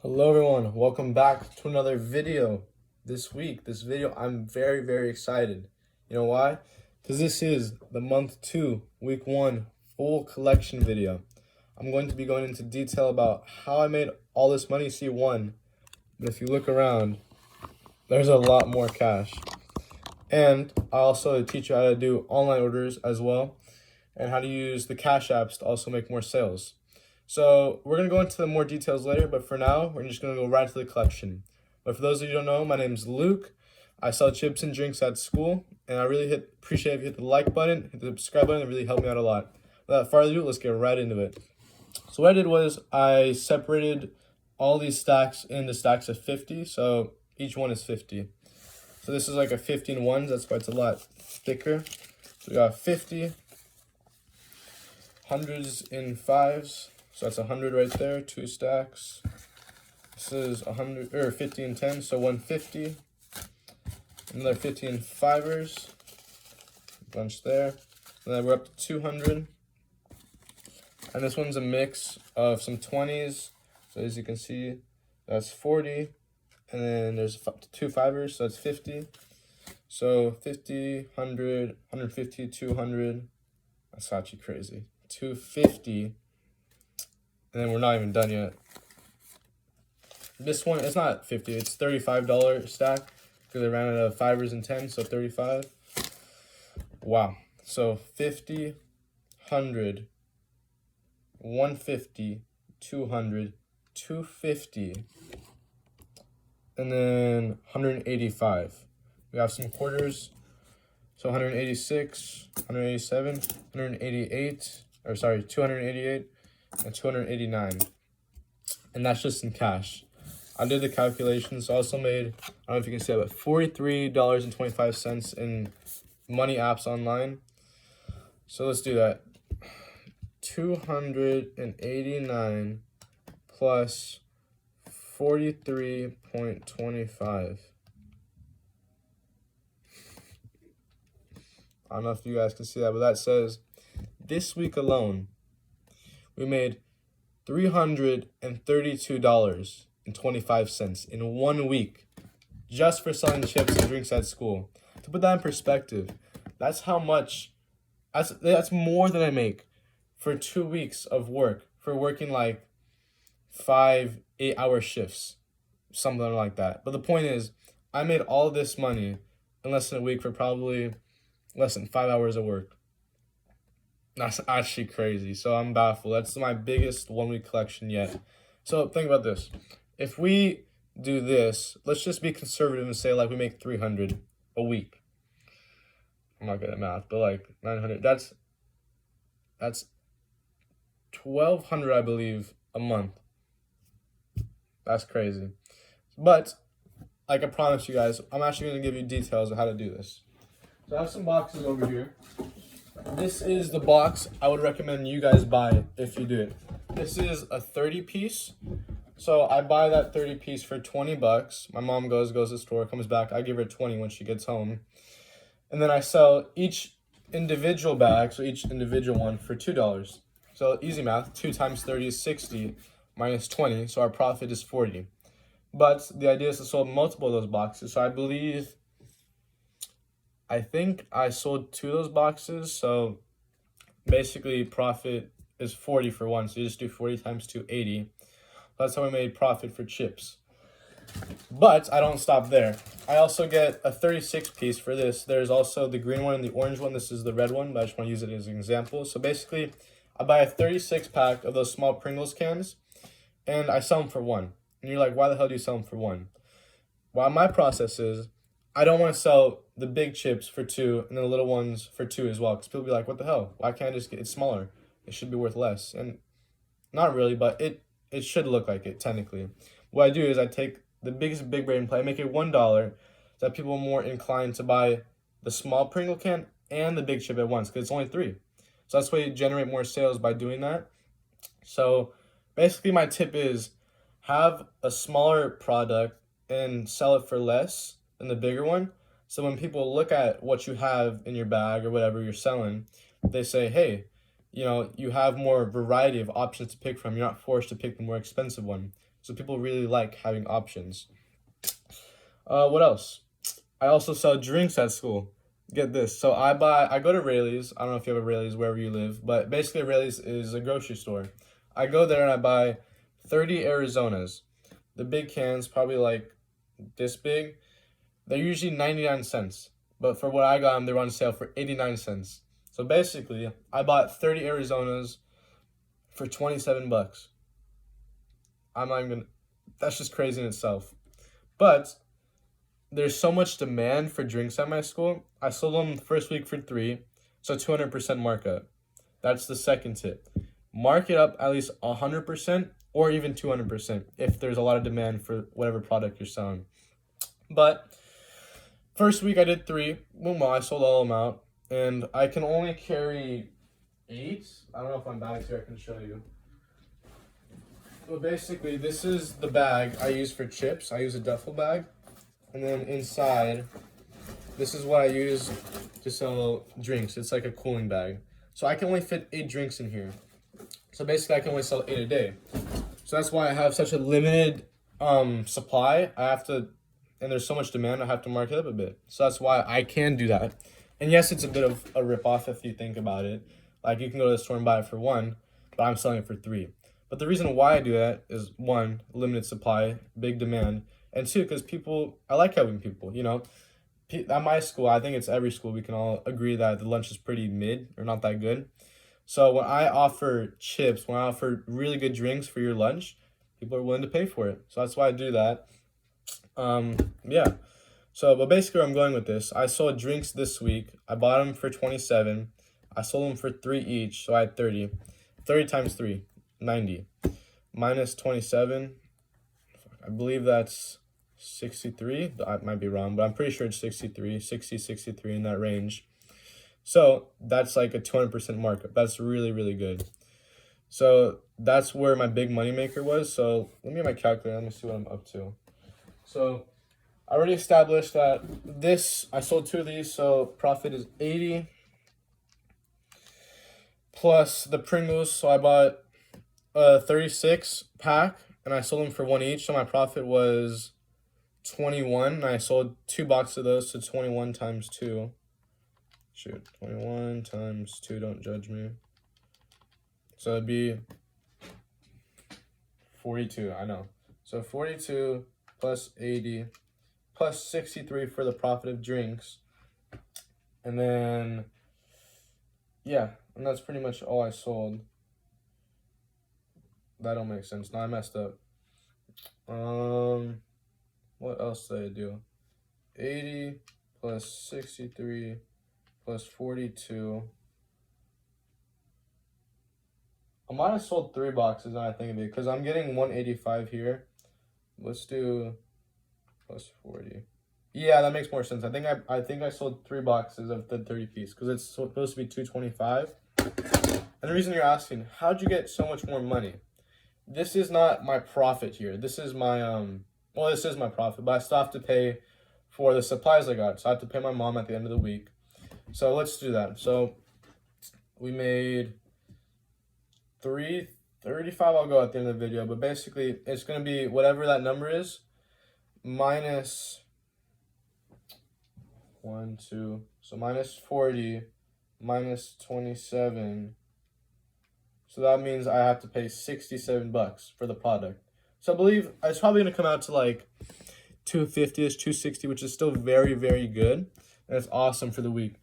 Hello everyone, welcome back to another video. This video, I'm very excited. You know why? Because this is the month 2, week 1 full collection video. I'm going to be going into detail about how I made all this money, see one, but if you look around, there's a lot more cash. And I also teach you how to do online orders as well, and how to use the Cash apps to also make more sales. So we're going to go into the more details later, but for now, we're just going to go right to the collection. But for those of you who don't know, my name's Luke. I sell chips and drinks at school, and I really appreciate if you hit the like button, hit the subscribe button. It really helped me out a lot. Without further ado, let's get right into it. So what I did was I separated all these stacks into stacks of 50, so each one is 50. So this is like a 15 ones, that's why it's a lot thicker. So we got 50, hundreds in fives. So that's 100 right there, 2 stacks. This is 100 or 50 and 10, so 150. Another 50 and fivers, bunch there. And then we're up to 200. And this one's a mix of some 20s. So as you can see, that's 40. And then there's 2 fivers, so that's 50. So 50, 100, 150, 200. That's actually crazy. 250. And then we're not even done yet. This one, it's not 50, it's $35 stack because I ran out of fivers and 10, so 35. Wow. So 50, 100, 150, 200, 250, and then 185. We have some quarters. So 186, 187, 188, or sorry, 288. And 289, and that's just in cash. I did the calculations, so I also made, I don't know if you can see that, but $43.25 in money apps online. So let's do that. 289 plus 43.25. I don't know if you guys can see that, but that says this week alone we made $332.25 in 1 week just for selling chips and drinks at school. To put that in perspective, that's how much, that's more than I make for 2 weeks of work, for working like 5 8-hour shifts, something like that. But the point is, I made all this money in less than a week for probably less than 5 hours of work. That's actually crazy. So I'm baffled. That's my biggest 1 week collection yet. So think about this. If we do this, let's just be conservative and say like we make 300 a week. I'm not good at math, but like 900. That's 1,200, I believe, a month. That's crazy. But like I promised you guys, I'm actually going to give you details of how to do this. So I have some boxes over here. This is the box I would recommend you guys buy if you do it. This is a 30 piece. So I buy that 30 piece for 20 bucks. My mom goes to the store, comes back. I give her 20 when she gets home. And then I sell each individual bag, so each individual one, for $2. So easy math, 2 times 30 is 60 minus 20. So our profit is 40. But the idea is to sell multiple of those boxes. So I think I sold 2 of those boxes, so basically profit is 40 for one, so you just do 40 times 2, 80. That's how we made profit for chips. But I don't stop there. I also get a 36 piece for this. There's also the green one and the orange one. This is the red one, but I just want to use it as an example. So basically, I buy a 36 pack of those small Pringles cans, and I sell them for 1. And you're like, why the hell do you sell them for 1? Well, my process is, I don't want to sell the big chips for 2 and the little ones for 2 as well. Because people be like, what the hell? Why can't I just get it smaller? It should be worth less. And not really, but it should look like it, technically. What I do is I take the biggest big brain play, I make it $1 so that people are more inclined to buy the small Pringle can and the big chip at once because it's only 3. So that's why you generate more sales by doing that. So basically my tip is have a smaller product and sell it for less than the bigger one. So when people look at what you have in your bag or whatever you're selling, they say, hey, you have more variety of options to pick from. You're not forced to pick the more expensive one. So people really like having options. What else? I also sell drinks at school. Get this. So I go to Rayleigh's. I don't know if you have a Rayleigh's wherever you live, but basically Rayleigh's is a grocery store. I go there and I buy 30 Arizonas. The big cans, probably like this big. They're usually 99 cents. But for what I got them, they were on sale for 89 cents. So basically, I bought 30 Arizonas for 27 bucks. I'm not even, that's just crazy in itself. But there's so much demand for drinks at my school. I sold them the first week for 3, so 200% markup. That's the second tip. Mark it up at least 100% or even 200% if there's a lot of demand for whatever product you're selling. But first week I did 3. Well, I sold all of them out, and I can only carry 8. I don't know if my bag's here. I can show you. Well, basically, this is the bag I use for chips. I use a duffel bag. And then inside, this is what I use to sell drinks. It's like a cooling bag. So I can only fit 8 drinks in here. So basically, I can only sell 8 a day. So that's why I have such a limited supply. And there's so much demand, I have to mark it up a bit. So that's why I can do that. And yes, it's a bit of a ripoff if you think about it. Like, you can go to the store and buy it for 1, but I'm selling it for 3. But the reason why I do that is 1, limited supply, big demand. And 2, because I like helping people, you know. At my school, I think it's every school, we can all agree that the lunch is pretty mid or not that good. So when I offer chips, when I offer really good drinks for your lunch, people are willing to pay for it. So that's why I do that. Yeah. So, but basically where I'm going with this, I sold drinks this week. I bought them for 27. I sold them for 3 each, so I had 30. 30 times 3, 90. Minus 27, I believe that's 63. I might be wrong, but I'm pretty sure it's 63, 60, 63 in that range. So that's like a 200% markup. That's really, really good. So that's where my big money maker was. So let me get my calculator. Let me see what I'm up to. So I already established that I sold 2 of these, so profit is 80 plus the Pringles. So I bought a 36 pack and I sold them for 1 each. So my profit was 21. And I sold 2 boxes of those, so 21 times 2. Shoot, 21 times 2, don't judge me. So it'd be 42, I know. So 42 plus 80 plus 63 for the profit of drinks. And then, yeah, and that's pretty much all I sold. That don't make sense. No, I messed up. What else did I do? 80 plus 63 plus 42. I might have sold 3 boxes now I think of it, because I'm getting 185 here. Let's do plus 40. Yeah, that makes more sense. I think I sold 3 boxes of the 30 piece, because it's supposed to be 225. And the reason you're asking, how'd you get so much more money? This is not my profit here. This is my well, this is my profit, but I still have to pay for the supplies I got. So I have to pay my mom at the end of the week. So let's do that. So we made 335. I'll go at the end of the video, but basically it's going to be whatever that number is minus 1, 2. So minus 40 minus 27. So that means I have to pay 67 bucks for the product. So I believe it's probably going to come out to like 250-ish, 260, which is still very, very good. And it's awesome for the week.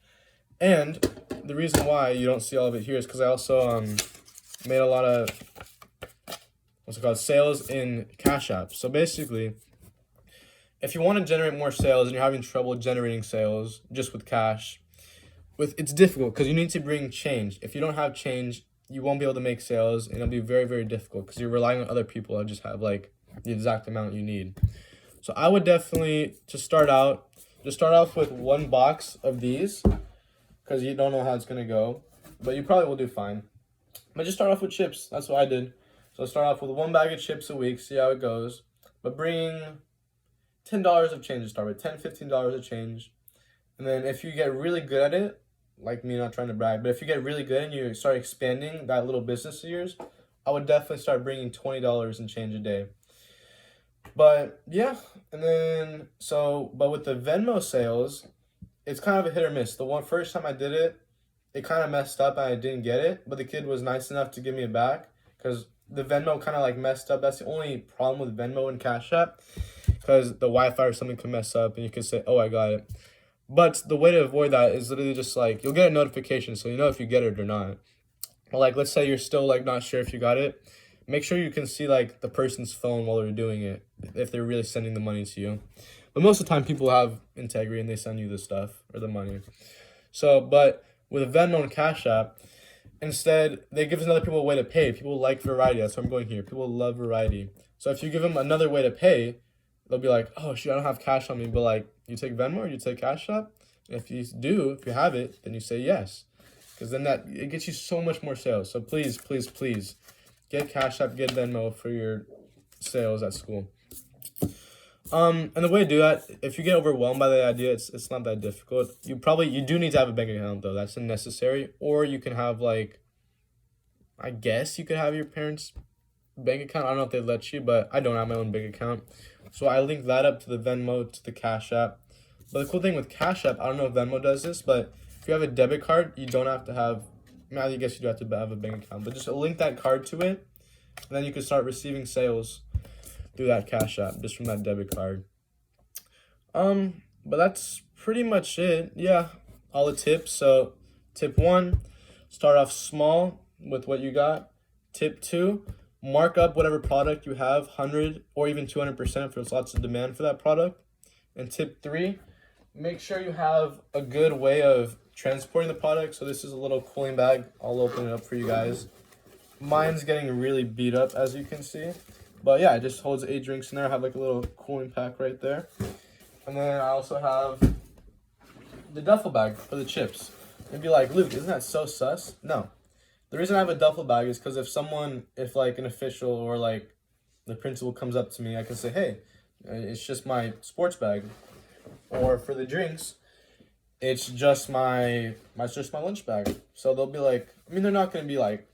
And the reason why you don't see all of it here is because I also made a lot of, sales in Cashapp. So basically, if you want to generate more sales and you're having trouble generating sales just with cash, it's difficult because you need to bring change. If you don't have change, you won't be able to make sales, and it'll be very, very difficult because you're relying on other people to just have like the exact amount you need. So I would definitely start off with 1 box of these, because you don't know how it's gonna go, but you probably will do fine. But just start off with chips. That's what I did. So start off with 1 bag of chips a week, see how it goes. But bring $10 of change to start with, $10, $15 of change. And then if you get really good at it, like me, not trying to brag, but if you get really good and you start expanding that little business of yours, I would definitely start bringing $20 and change a day. But yeah, and then but with the Venmo sales, it's kind of a hit or miss. The one first time I did it, it kind of messed up and I didn't get it, but the kid was nice enough to give me it back because the Venmo kind of like messed up. That's the only problem with Venmo and Cash App, because the Wi-Fi or something can mess up and you can say, "Oh, I got it." But the way to avoid that is literally just like you'll get a notification, so you know if you get it or not. Or like, let's say you're still like not sure if you got it. Make sure you can see like the person's phone while they're doing it, if they're really sending the money to you. But most of the time, people have integrity and they send you the stuff or the money. So, but with Venmo and Cash App, instead they give other people a way to pay. People like variety. That's what I'm going here. People love variety. So if you give them another way to pay, they'll be like, "Oh shoot, I don't have cash on me." But like, you take Venmo or you take Cash App. If you do, if you have it, then you say yes, because then that it gets you so much more sales. So please, please, please, get Cash App, get Venmo for your sales at school. And the way to do that, if you get overwhelmed by the idea, it's not that difficult. You do need to have a bank account though. That's necessary. Or you can have like, I guess you could have your parents' bank account. I don't know if they let you, but I don't have my own bank account. So I link that up to the Venmo, to the Cash App. But the cool thing with Cash App, I don't know if Venmo does this, but if you have a debit card, you don't have to have, I guess you do have to have a bank account, but just link that card to it, and then you can start receiving sales through that Cash App, just from that debit card. But that's pretty much it. Yeah, all the tips. So tip 1, start off small with what you got. Tip 2, mark up whatever product you have 100 or even 200% if there's lots of demand for that product. And tip 3, make sure you have a good way of transporting the product. So this is a little cooling bag. I'll open it up for you guys. Mine's getting really beat up, as you can see. But yeah, it just holds 8 drinks in there. I have like a little cooling pack right there. And then I also have the duffel bag for the chips. You'd be like, "Luke, isn't that so sus?" No. The reason I have a duffel bag is because if like an official or like the principal comes up to me, I can say, "Hey, it's just my sports bag." Or for the drinks, it's just my lunch bag. So they'll be like, I mean, they're not gonna be like,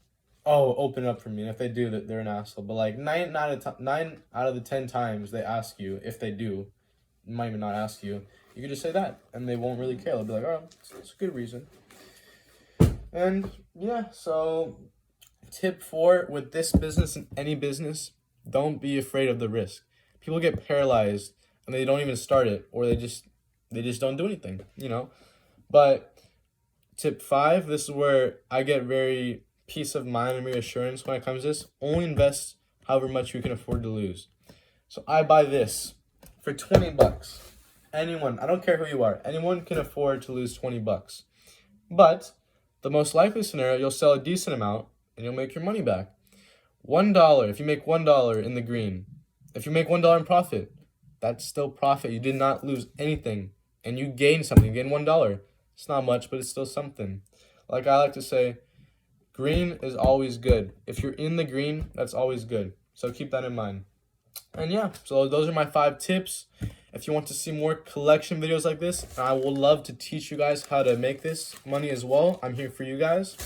"Oh, open it up for me." And if they do, that they're an asshole. But like 9 out of the 10 times they ask you, if they do, might even not ask you. You can just say that, and they won't really care. They'll be like, "Oh, it's a good reason." And yeah, so tip 4 with this business and any business, don't be afraid of the risk. People get paralyzed and they don't even start it, or they just don't do anything, you know. But tip 5, this is where I get very peace of mind and reassurance when it comes to this. Only invest however much you can afford to lose. So I buy this for $20. Anyone, I don't care who you are, anyone can afford to lose $20. But the most likely scenario, you'll sell a decent amount and you'll make your money back. $1, if you make $1 in the green, if you make $1 in profit, that's still profit. You did not lose anything, and you gain something. You gain $1. It's not much, but it's still something. Like I like to say, green is always good. If you're in the green, that's always good. So keep that in mind. And yeah, so those are my 5 tips. If you want to see more collection videos like this, I will love to teach you guys how to make this money as well. I'm here for you guys.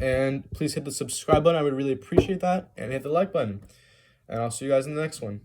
And please hit the subscribe button. I would really appreciate that. And hit the like button. And I'll see you guys in the next one.